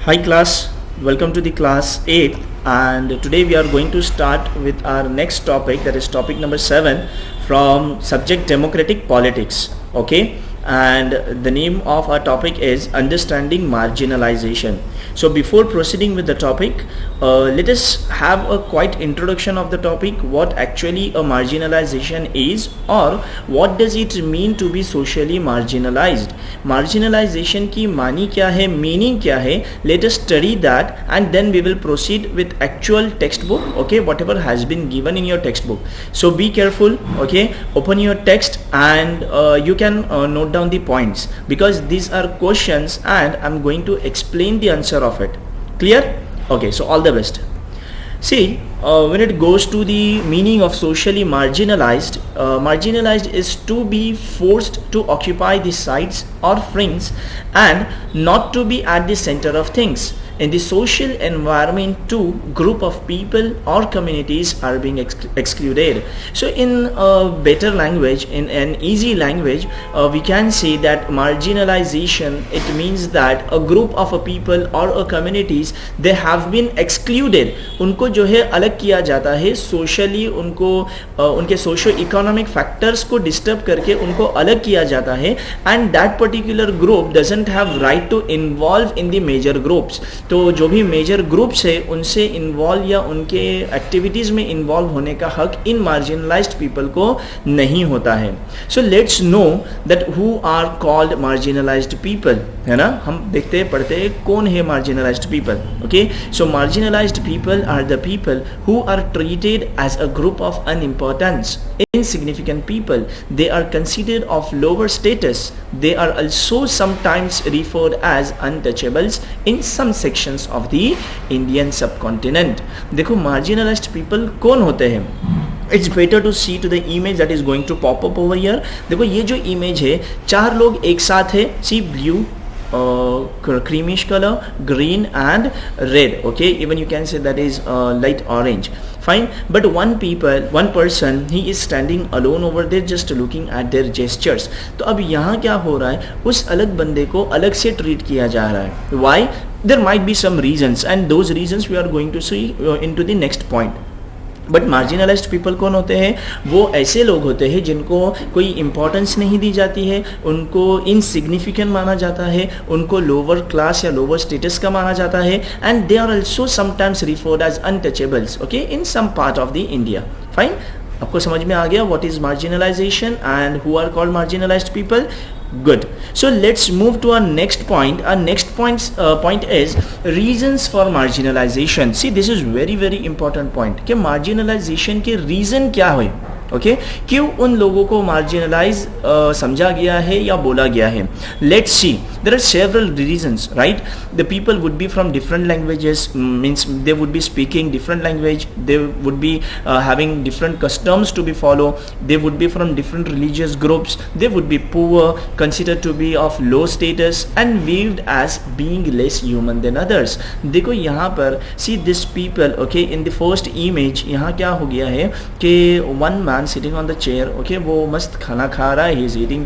Hi class, welcome to the class 8 and today we are going to start with our next topic, that is topic number 7 from subject democratic politics. Okay, and the name of our topic is understanding marginalization. So before proceeding with the topic, let us have a quite introduction of the topic, what actually a marginalization is or what does it mean to be socially marginalized. Marginalization की मानी क्या है, meaning क्या है, let us study that and then we will proceed with actual textbook, okay, whatever has been given in your textbook. So be careful, okay, open your text and you can note down the points because these are questions and I'm going to explain the answer of it. Clear? Okay, so all the best. See, when it goes to the meaning of socially marginalized, marginalized is to be forced to occupy the sides or fringes and not to be at the center of things. In the social environment too, group of people or communities are being excluded. So in a better language, in an easy language, we can say that marginalization, it means that a group of a people or a communities, they have been excluded. उनको जो है अलग किया जाता है socially, उनको उनके socio economic factors को disturb करके उनको अलग किया जाता है and that particular group doesn't have right to involve in the major groups. तो जो भी मेजर ग्रुप्स है उनसे इन्वॉल्व या उनके एक्टिविटीज़ में इन्वॉल्व होने का हक इन मार्जिनलाइज्ड पीपल को नहीं होता है. So let's know that who are called marginalised people, है ना. हम देखते हैं पढ़ते हैं कौन है marginalised people. Okay, so marginalised people are the people who are treated as a group of unimportance, insignificant people. They are considered of lower status. They are also sometimes referred as untouchables in some sections of the Indian subcontinent. देखो marginalized people कौन होते हैं. It's better to see to the image that is going to pop up over here. देखो ये जो image है, चार लोग एक साथ है. See, blue, creamish color, green and red. Okay, even you can say that is light orange. Fine, but one person, he is standing alone over there just looking at their gestures. तो अब यहाँ क्या हो रहा है, उस अलग बंदे को अलग से ट्रीट किया जा रहा है. Why? There might be some reasons and those reasons we are going to see into the next point. But marginalised people कौन होते हैं? वो ऐसे लोग होते हैं जिनको कोई इम्पोर्टेंस नहीं दी जाती है, उनको इनसिग्निफिकेंट माना जाता है, उनको लोअर क्लास या लोअर स्टेटस का माना जाता है and they are also sometimes referred as untouchables. Okay, in some part of the India. Fine, आपको समझ में आ गया what is marginalization and who are called marginalised people. Good. So let's move to our next point. Our next point is reasons for marginalization. See, this is very important point. कि marginalization के reason क्या हुए? Okay, क्यों उन लोगों को marginalise समझा गया है या बोला गया है. Let's see, there are several reasons, right. The people would be from different languages, means they would be speaking different language, they would be having different customs to be follow, they would be from different religious groups, they would be poor, considered to be of low status and viewed as being less human than others. देखो यहाँ पर see this people, okay, in the first image यहाँ क्या हो गया है कि one man sitting on the chair, okay, वो मस्त खाना खा रहा है, he is eating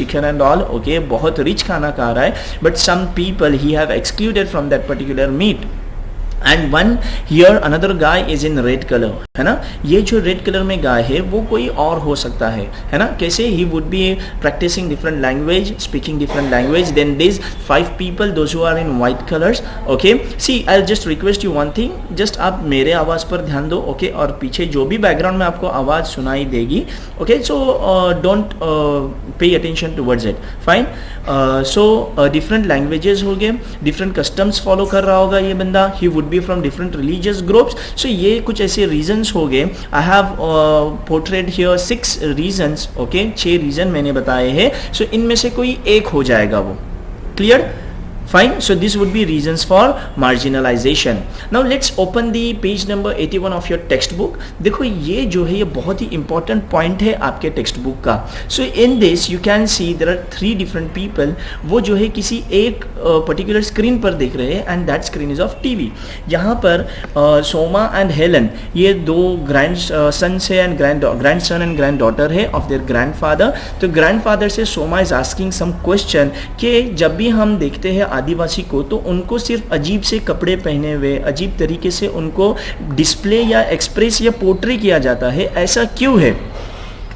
chicken and all, okay, बहुत रिच खाना खा रहा है, but some people he have excluded from that particular meat. And one here another guy is in red color, है ना. ये जो रेड कलर में गाय है वो कोई और हो सकता है ना. कैसे? he would be practicing different language, speaking different language. Then these 5 people, those who are in white colors. Okay, see, I'll just request you one thing, just आप मेरे आवाज़ पर ध्यान दो. okay, और पीछे जो भी बैकग्राउंड में आपको आवाज़ सुनाई देगी, okay, so don't pay attention towards it. Fine. So different languages हो गए, different customs follow कर रहा होगा ये बंदा, he would be from different religious groups. So ये कुछ ऐसे reasons हो गए. I have portrayed here 6 reasons. okay, 6 reason मैंने बताए हैं. So इनमें से कोई एक हो जाएगा वो. Clear? Fine. So this would be reasons for marginalization. Now let's open the page number 81 of your textbook. देखो ये जो है ये बहुत ही important point है आपके textbook का. So in this you can see there are 3 different people. वो जो है किसी एक particular screen पर देख रहे हैं and that screen is of TV. यहाँ पर सोमा and हेलन ये दो grandsons है and grandson and granddaughter है of their grandfather. तो grandfather से Soma is asking some question कि जब भी हम देखते हैं आदिवासी को, तो उनको सिर्फ अजीब से कपड़े पहने हुए, अजीब तरीके से उनको डिस्प्ले या एक्सप्रेस या पोर्ट्रे किया जाता है। ऐसा क्यों है?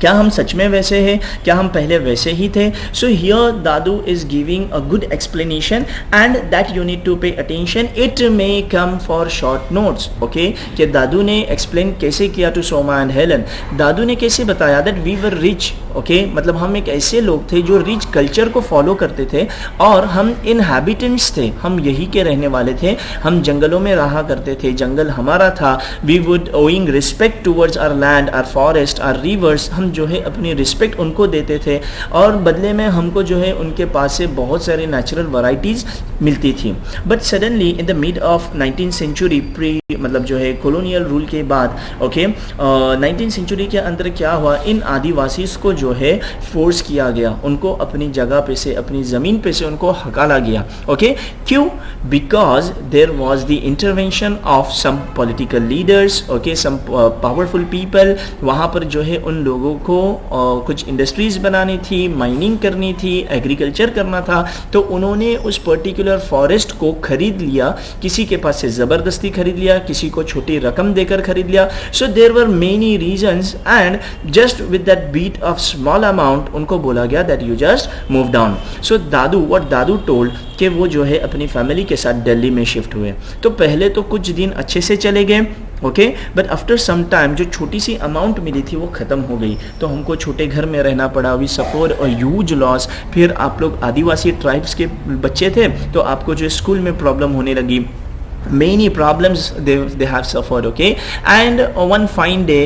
क्या हम सच में वैसे हैं? क्या हम पहले वैसे ही थे? सो हियर दादू is giving a good explanation and that you need to pay attention, it may come for short notes. Okay, कि दादू ने एक्सप्लेन कैसे किया टू सोमा एंड हेलन। दादू ने कैसे बताया that we were rich, okay, मतलब हम एक ऐसे लोग थे जो रिच कल्चर को फॉलो करते थे और हम इनहैबिटेंट्स थे, हम यही के रहने वाले थे, हम जंगलों में रहा करते थे, जंगल हमारा था। We would owing respect towards our land, our forest, our rivers, हम जो है अपनी रिस्पेक्ट उनको देते थे और बदले में हमको जो है उनके पास से बहुत सारे नेचुरल वैरायटीज मिलती थी। But suddenly in the mid of 19th century, pre मतलब जो है कॉलोनियल रूल के बाद, ओके, 19th सेंचुरी के अंदर क्या हुआ, इन आदिवासी को जो है फोर्स किया गया, उनको अपनी जगह पे से, अपनी ज़मीन पे से उनको हकाला गया। ओके, क्यों? Because there was the intervention of some political leaders, okay, some powerful people. वहाँ पर जो है उन लोगों को कुछ इंडस्ट्रीज बनानी थी, माइनिंग करनी थी, एग्रीकल्चर करना था, तो उन्होंने उस पर्टिकुलर फॉरेस्ट को खरीद लिया, किसी के पास से ज़बरदस्ती खरीद लिया, किसी को छोटी रकम देकर खरीद लिया। So there were many reasons and just with that bit of small amount उनको बोला गया that you just move down. So दादू, व्हाट दादू टोल्ड, कि वो जो है अपनी फैमिली के साथ दिल्ली में शिफ्ट हुए। तो पहले तो कुछ दिन अच्छे से चले गए, okay, but after some time जो छोटी सी अमाउंट मिली थी वो ख़त्म हो गई, तो हमको छोटे घर में रहना पड़ा। We suffer a huge loss. फिर आप लोग आदिवासी ट्राइब्स के बच्चे थे तो आपको जो स्कूल में प्रॉब्लम होने लगी, many problems they have suffered, okay, and one fine day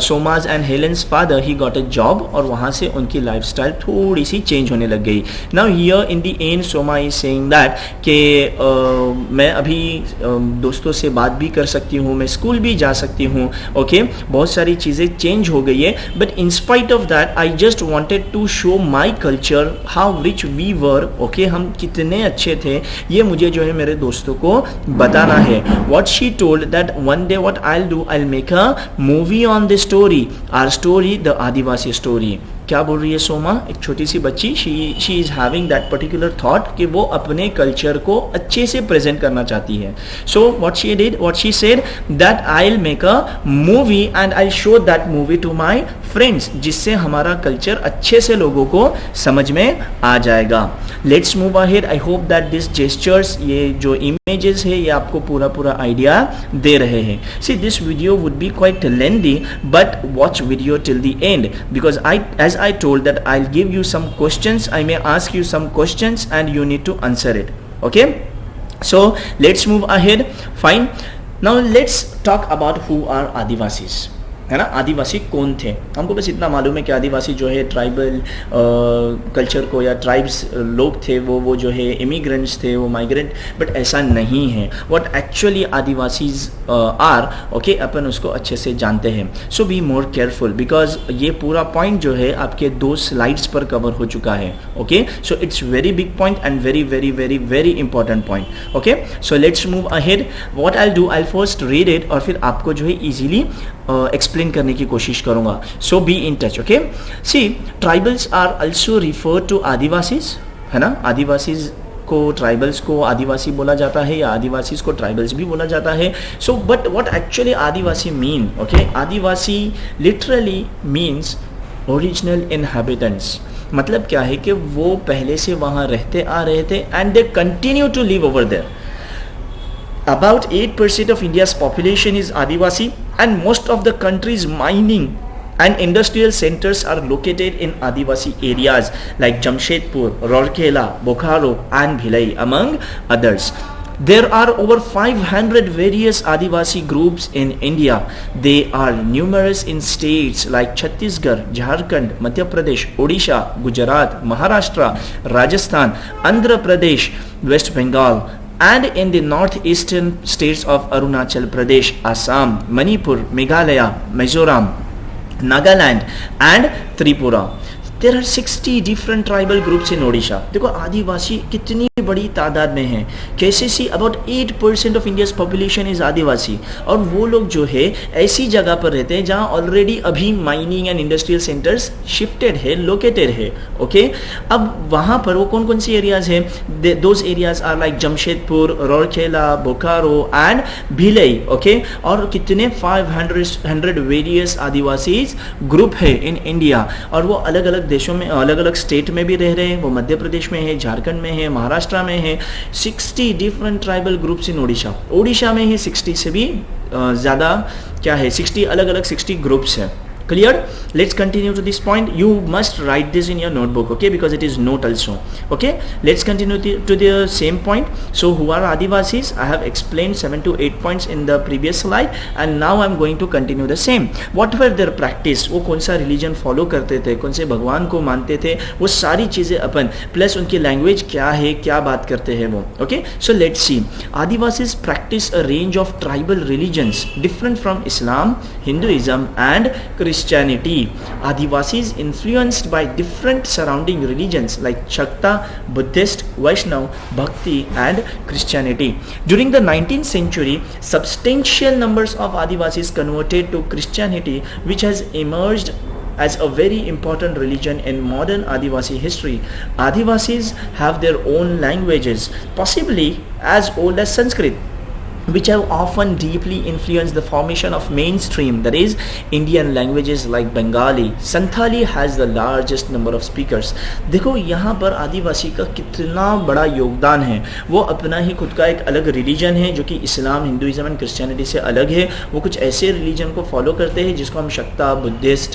Soma's and Helen's father, he got a job और वहाँ से उनकी lifestyle थोड़ी सी change होने लग गई। Now here in the end Soma is saying that कि मैं अभी दोस्तों से बात भी कर सकती हूँ, मैं स्कूल भी जा सकती हूँ, okay, बहुत सारी चीज़ें change हो गई है, but in spite of that I just wanted to show my culture, how rich we were, okay, हम कितने अच्छे थे, ये मुझे जो है मेरे दोस्तों को बताना है। What she told that one day what I'll do, I'll make a movie on this story, our story, the Adivasi story। क्या बोल रही है सोमा? एक छोटी सी बच्ची, she is having that particular thought कि वो अपने कल्चर को अच्छे से प्रेजेंट करना चाहती है। So what she did, what she said that I will make a movie and I show that movie two my friends, जिससे हमारा कल्चर अच्छे से लोगों को समझ में आ जाएगा। Let's move ahead. I hope that this gestures, ये जो इमेजेस है, ये आपको पूरा आइडिया दे रहे हैं। See this video would be quite lengthy but watch video till the end because as I told that I'll give you some questions, I may ask you some questions and you need to answer it, okay? So let's move ahead. Fine, now let's talk about who are Adivasis, है ना? आदिवासी कौन थे? हमको बस इतना मालूम है कि आदिवासी जो है ट्राइबल कल्चर को या ट्राइब्स लोग थे, वो जो है इमिग्रेंट्स थे, वो माइग्रेंट, बट ऐसा नहीं है। What actually Adivasis are, okay, अपन उसको अच्छे से जानते हैं। So be more careful because ये पूरा पॉइंट जो है आपके 2 स्लाइड्स पर कवर हो चुका है, okay? So it's very big point and very important point, okay? So let's move ahead. What I do, I first read it और फिर आपको जो है ईजिली एक्सप्लेन करने की कोशिश करूंगा। So be in touch, okay? See, tribals are also refer to Adivasis, है ना? आदिवासीज को, ट्राइबल्स को आदिवासी बोला जाता है या आदिवासीज को ट्राइबल्स भी बोला जाता है। So but what actually Adivasi mean, okay? Adivasi literally means original inhabitants. मतलब क्या है कि वो पहले से वहाँ रहते आ रहे थे and they continue to live over there. About 8% of India's population is Adivasi and most of the country's mining and industrial centers are located in Adivasi areas like Jamshedpur, Rourkela, Bokaro and Bhilai among others. There are over 500 various Adivasi groups in India. They are numerous in states like Chhattisgarh, Jharkhand, Madhya Pradesh, Odisha, Gujarat, Maharashtra, Rajasthan, Andhra Pradesh, West Bengal, and in the northeastern states of Arunachal Pradesh, Assam, Manipur, Meghalaya, Mizoram, Nagaland and Tripura. There are 60 different tribal groups in Odisha. देखो आदिवासी कितनी बड़ी तादाद में हैं, कैसे see about 8% of India's population is Adivasi, और वो लोग जो है ऐसी जगह पर रहते हैं जहाँ ऑलरेडी अभी mining and industrial centres shifted है, लोकेटेड है। ओके, अब वहाँ पर वो कौन कौन सी एरियाज हैं? Those areas are like Jamshedpur, Rourkela, Bokaro and Bhilai. Okay, और कितने 500 वेरियस आदिवासी ग्रुप है इन इंडिया, और वो अलग अलग देशों में, अलग अलग स्टेट में भी रह रहे हैं। वो मध्य प्रदेश में है, झारखंड में है, महाराष्ट्र में है। 60 different tribal groups in Odisha. Odisha में है 60 से भी ज़्यादा, क्या है, 60 अलग अलग 60 ग्रुप्स हैं। Clear? Let's continue to this point. You must write this in your notebook, okay, because it is note also. Okay, let's continue to the same point. So who are Adivasis? I have explained 7 to 8 points in the previous slide, and now I'm going to continue the same. What were their practice? वो कौन सा religion follow करते थे, कौन से भगवान को मानते थे, वो सारी चीज़ें अपन, प्लस उनकी language क्या है, क्या बात करते हैं वो। Okay, so let's see. Adivasis practice a range of tribal religions different from Islam, Hinduism and Christianity. Adivasis influenced by different surrounding religions like Shakta, Buddhist, Vaishnav, Bhakti and Christianity. During the 19th century, substantial numbers of Adivasis converted to Christianity, which has emerged as a very important religion in modern Adivasi history. Adivasis have their own languages, possibly as old as Sanskrit, which have often deeply influenced the formation of mainstream, that is, Indian languages like Bengali. Santhali has the largest number of speakers. देखो यहाँ पर आदिवासी का कितना बड़ा योगदान है। वो अपना ही खुद का एक अलग रिलीजन है जो कि इस्लाम, हिंदुइज्म एंड क्रिश्चियनिटी से अलग है। वो कुछ ऐसे रिलीजन को फॉलो करते हैं जिसको हम शक्ता, बुद्धिस्ट,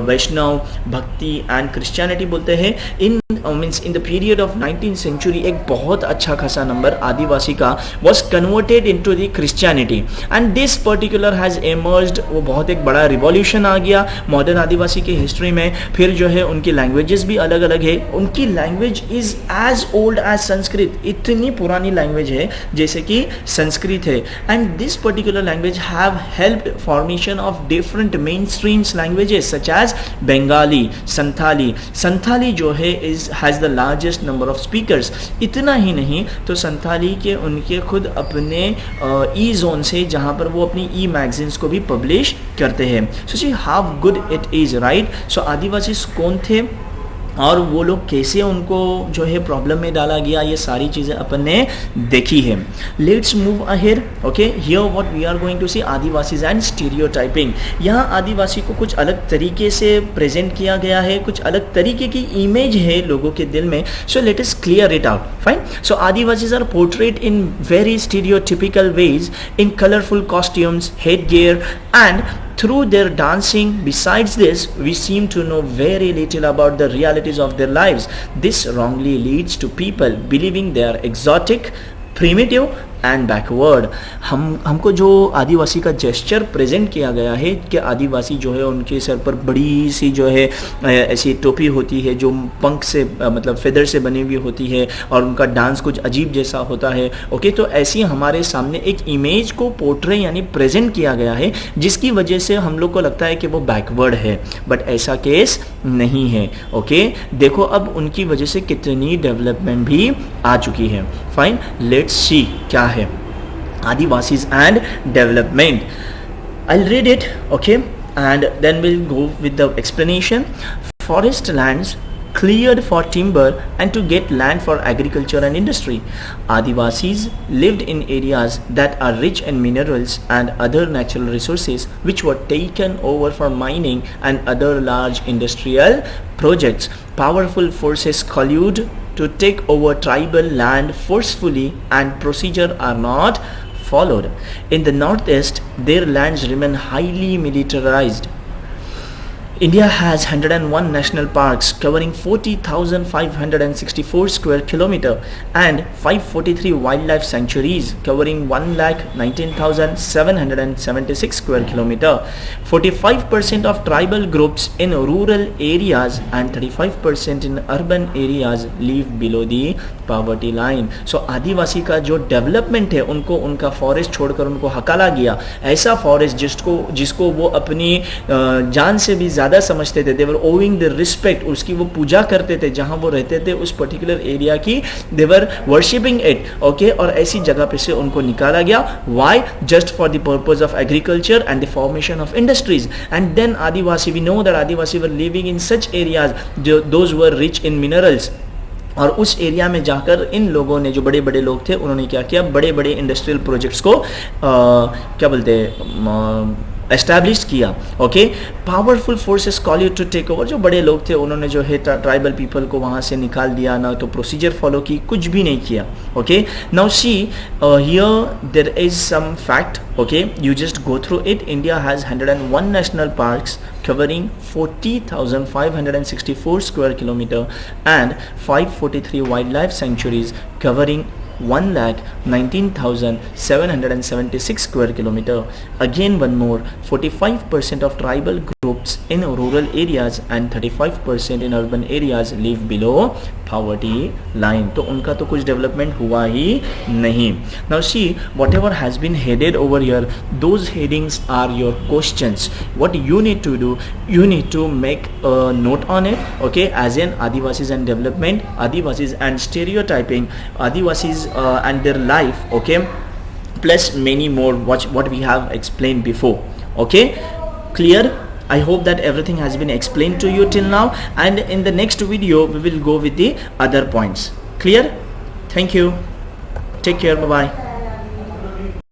वैष्णव, भक्ति एंड क्रिश्चियनिटी बोलते हैं। in the period of 19th century एक बहुत अच्छा खासा नंबर आदिवासी का was converted into the Christianity, and this particular has emerged। वो बहुत एक बड़ा रिवॉल्यूशन आ गया मॉडर्न आदिवासी की हिस्ट्री में। फिर जो है उनकी लैंग्वेजेस भी अलग अलग है। उनकी language is as old as Sanskrit, इतनी पुरानी लैंग्वेज है जैसे कि संस्कृत है। And this particular language have helped formation of different main streams languages such as Bengali, Santhali. Santhali जो है is has the largest number of speakers. इतना ही नहीं तो संथाली के उनके खुद अपने ई जोन से, जहाँ पर वो अपनी ई मैगजीन्स को भी पब्लिश करते हैं। So see how good it is, right. So आदिवासी कौन थे और वो लोग कैसे उनको जो है प्रॉब्लम में डाला गया, ये सारी चीज़ें अपन ने देखी है। Let's move ahead. Okay, here what we are going to see Adivasis and stereotyping. यहाँ आदिवासी को कुछ अलग तरीके से प्रेजेंट किया गया है, कुछ अलग तरीके की इमेज है लोगों के दिल में। So let us clear it out. Fine. So Adivasis are portrait in very stereotypical ways in colourful costumes, head gear and through their dancing. Besides this, we seem to know very little about the realities of their lives. This wrongly leads to people believing they are exotic, primitive and backward. हमको जो आदिवासी का gesture present किया गया है कि आदिवासी जो है उनके सर पर बड़ी सी जो है ऐसी टोपी होती है जो पंख से मतलब फेदर से बनी हुई होती है, और उनका डांस कुछ अजीब जैसा होता है। ओके, तो ऐसी हमारे सामने एक इमेज को पोर्ट्रे यानी प्रेजेंट किया गया है जिसकी वजह से हम लोग को लगता है कि वो बैकवर्ड है, बट ऐसा केस नहीं है। ओके, देखो अब उनकी वजह से कितनी डेवलपमेंट भी आ चुकी है। फाइन, लेट्स सी क्या है Adivasis and development. I'll read it, okay, and then we'll go with the explanation. Forest lands cleared for timber and to get land for agriculture and industry. Adivasis lived in areas that are rich in minerals and other natural resources which were taken over for mining and other large industrial projects. Powerful forces collude to take over tribal land forcefully and procedure are not followed. In the northeast, their lands remain highly militarized. India has 101 national parks covering 40,564 square kilometer and 543 wildlife sanctuaries covering 1,19,776 square kilometer. 45% of tribal groups in rural areas and 35% in urban areas live below the poverty line. So आदिवासी का जो development है उनको उनका forest छोड़कर उनको हकाला गया। ऐसा forest जिसको वो अपनी जान से भी ज़्यादा ज़्यादा समझते थे, दे वर ओविंग द रिस्पेक्ट, उसकी वो पूजा करते थे जहाँ वो रहते थे उस पर्टिकुलर एरिया की, they were worshipping it, okay. और ऐसी जगह पे से उनको निकाला गया, why? Just for the purpose of agriculture and the formation of industries. And then Adivasi, we know that Adivasi were living in such areas those were rich in minerals. और उस एरिया में जाकर इन लोगों ने, जो बड़े बड़े लोग थे, उन्होंने क्या किया, बड़े बड़े इंडस्ट्रियल प्रोजेक्ट्स को क्या बोलते हैं, एस्टैब्लिश किया, ओके। Powerful forces call you to take over, जो बड़े लोग थे उन्होंने जो है ट्राइबल पीपल को वहाँ से निकाल दिया, ना तो प्रोसीजर फॉलो की, कुछ भी नहीं किया, okay. Now see here there is some fact, okay, you just go through it. India has 101 national parks covering 40,564 square kilometer and 543 wildlife sanctuaries covering 1,19,776 square kilometer. Again one more, 45% of tribal groups in rural areas and 35% in urban areas live below poverty line. तो उनका तो कुछ development हुआ ही नहीं. Now see, whatever has been headed over here, those headings are your questions. What you need to do, you need to make a note on it, okay, as in Adivasis and development, Adivasis and stereotyping, Adivasis and their life, okay, plus many more what we have explained before, okay. Clear? I hope that everything has been explained to you till now, and in the next video we will go with the other points. Clear? Thank you. Take care. Bye bye.